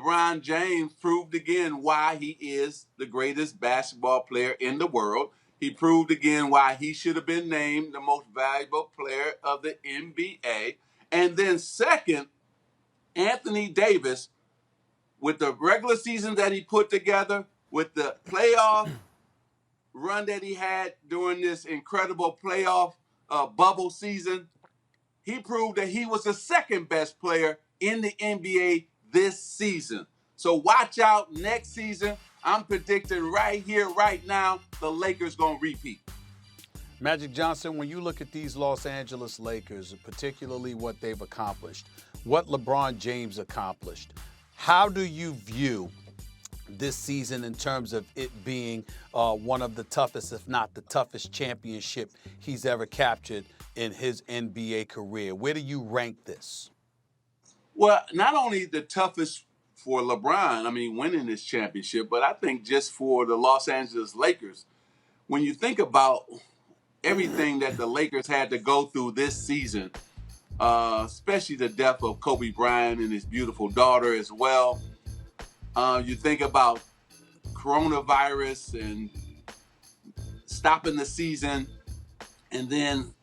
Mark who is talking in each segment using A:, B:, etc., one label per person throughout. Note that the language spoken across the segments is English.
A: LeBron James proved again why he is the greatest basketball player in the world. He proved again why he should have been named the most valuable player of the NBA. And then second, Anthony Davis, with the regular season that he put together, with the playoff run that he had during this incredible playoff bubble season, he proved that he was the second best player in the NBA this season. So watch out next season. I'm predicting right here, right now, the Lakers going to repeat.
B: Magic Johnson, when you look at these Los Angeles Lakers, particularly what they've accomplished, what LeBron James accomplished, how do you view this season in terms of it being one of the toughest, if not the toughest championship he's ever captured in his NBA career? Where do you rank this?
A: Well, not only the toughest for LeBron, I mean, winning this championship, but I think just for the Los Angeles Lakers, when you think about everything that the Lakers had to go through this season, especially the death of Kobe Bryant and his beautiful daughter as well. You think about coronavirus and stopping the season, and then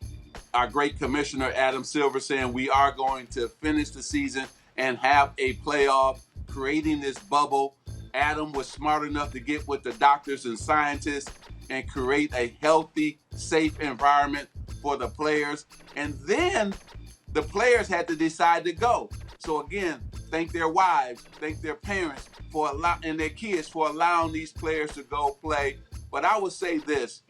A: our great commissioner, Adam Silver, saying we are going to finish the season and have a playoff, creating this bubble. Adam was smart enough to get with the doctors and scientists and create a healthy, safe environment for the players. And then the players had to decide to go. So again, thank their wives, thank their parents and their kids for allowing these players to go play. But I would say this,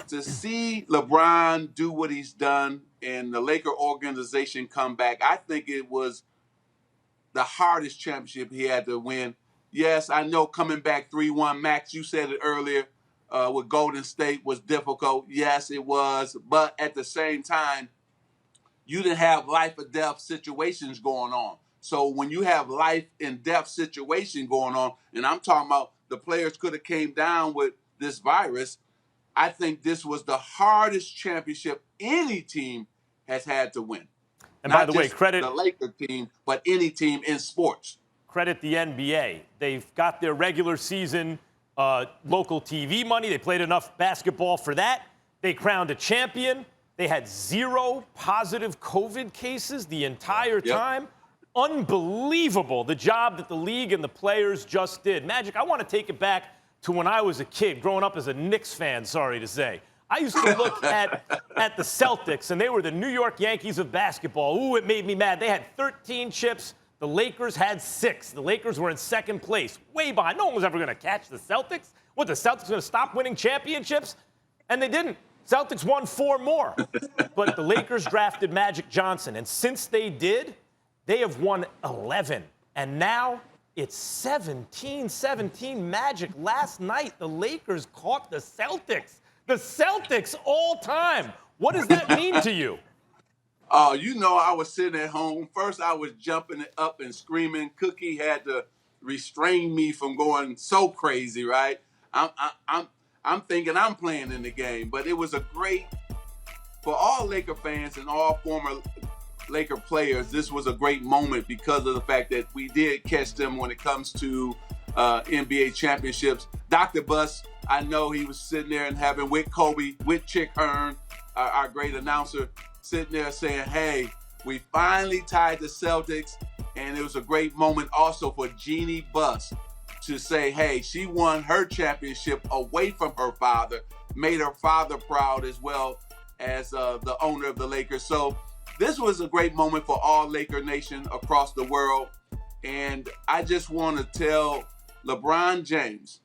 A: to see LeBron do what he's done and the Laker organization come back, I think it was the hardest championship he had to win. Yes, I know coming back 3-1, Max, you said it earlier, with Golden State was difficult. Yes, it was. But at the same time, you didn't have life or death situations going on. So when you have life and death situation going on, and I'm talking about the players could have came down with this virus, I think this was the hardest championship any team has had to win.
C: And
A: Not
C: by the way,
A: just
C: credit
A: the Lakers team, but any team in sports.
C: Credit the NBA. They've got their regular season local TV money. They played enough basketball for that. They crowned a champion. They had 0 positive COVID cases the entire time. Unbelievable, the job that the league and the players just did. Magic, I want to take it back to when I was a kid, growing up as a Knicks fan, sorry to say. I used to look at the Celtics, and they were the New York Yankees of basketball. Ooh, it made me mad. They had 13 chips. The Lakers had 6. The Lakers were in second place, way behind. No one was ever going to catch the Celtics. What, the Celtics going to stop winning championships? And they didn't. Celtics won 4 more. But the Lakers drafted Magic Johnson, and since they did, they have won 11. And now it's 17-17 Magic. Last night, the Lakers caught the Celtics. The Celtics all time. What does that mean to you?
A: Oh, you know, I was sitting at home. First, I was jumping up and screaming. Cookie had to restrain me from going so crazy, right? I'm thinking I'm playing in the game. But it was a great, for all Laker fans and all former Laker players, this was a great moment because of the fact that we did catch them when it comes to NBA championships. Dr. Buss, I know he was sitting there and having with Kobe, with Chick Hearn, our great announcer, sitting there saying, hey, we finally tied the Celtics. And it was a great moment also for Jeannie Buss to say, hey, she won her championship away from her father, made her father proud as well as the owner of the Lakers. So this was a great moment for all Laker Nation across the world. And I just want to tell LeBron James,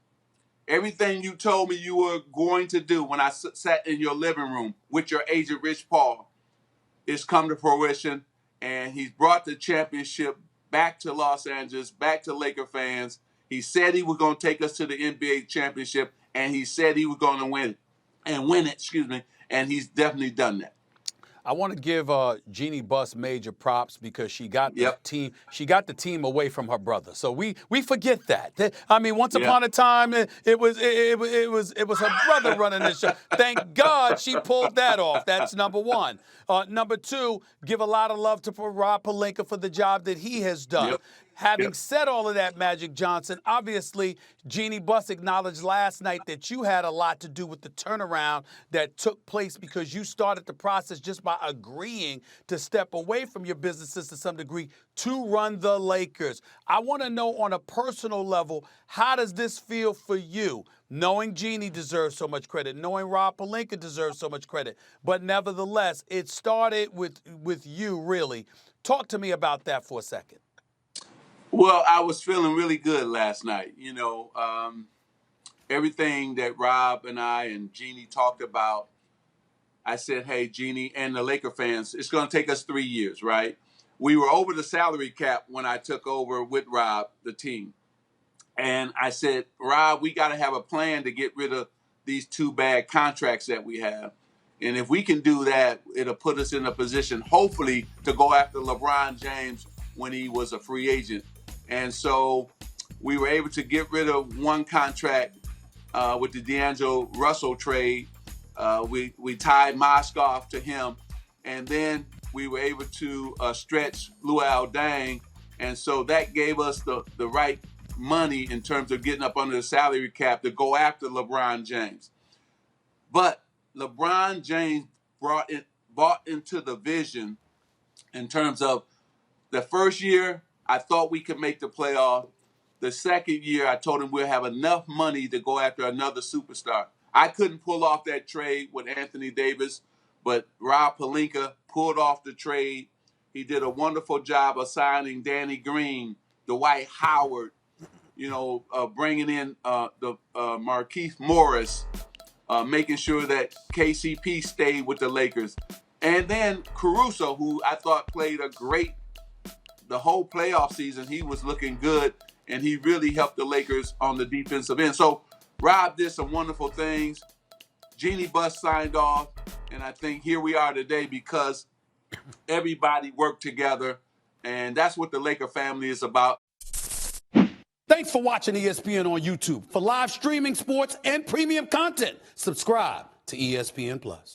A: everything you told me you were going to do when I sat in your living room with your agent, Rich Paul, is come to fruition. And he's brought the championship back to Los Angeles, back to Laker fans. He said he was going to take us to the NBA championship, and he said he was going to win it, and he's definitely done that.
B: I want to give Jeannie Buss major props because she got the team. She got the team away from her brother. So we forget that. I mean, once upon a time, it was her brother running this show. Thank God she pulled that off. That's number one. Number two, give a lot of love to Rob Pelinka for the job that he has done. Having
A: Yep.
B: said all of that, Magic Johnson, obviously, Jeannie Buss acknowledged last night that you had a lot to do with the turnaround that took place because you started the process just by agreeing to step away from your businesses to some degree to run the Lakers. I want to know on a personal level, how does this feel for you? Knowing Jeannie deserves so much credit, knowing Rob Pelinka deserves so much credit, but nevertheless, it started with you, really. Talk to me about that for a second.
A: Well, I was feeling really good last night. Everything that Rob and I and Jeannie talked about, I said, hey, Jeannie and the Laker fans, it's going to take us 3 years, right? We were over the salary cap when I took over with Rob, the team. And I said, Rob, we got to have a plan to get rid of these 2 bad contracts that we have. And if we can do that, it'll put us in a position, hopefully, to go after LeBron James when he was a free agent. And so we were able to get rid of 1 contract with the D'Angelo Russell trade. We tied Moscow to him. And then we were able to stretch Luol Deng. And so that gave us the right money in terms of getting up under the salary cap to go after LeBron James. But LeBron James bought into the vision in terms of the first year, I thought we could make the playoff. The second year, I told him we'll have enough money to go after another superstar. I couldn't pull off that trade with Anthony Davis, but Rob Pelinka pulled off the trade. He did a wonderful job of signing Danny Green, Dwight Howard, bringing in the Markieff Morris, making sure that KCP stayed with the Lakers. And then Caruso, who I thought played the whole playoff season. He was looking good, and he really helped the Lakers on the defensive end. So Rob did some wonderful things. Jeannie Buss signed off, and I think here we are today because everybody worked together, and that's what the Laker family is about.
B: Thanks for watching ESPN on YouTube. For live streaming sports and premium content, subscribe to ESPN Plus.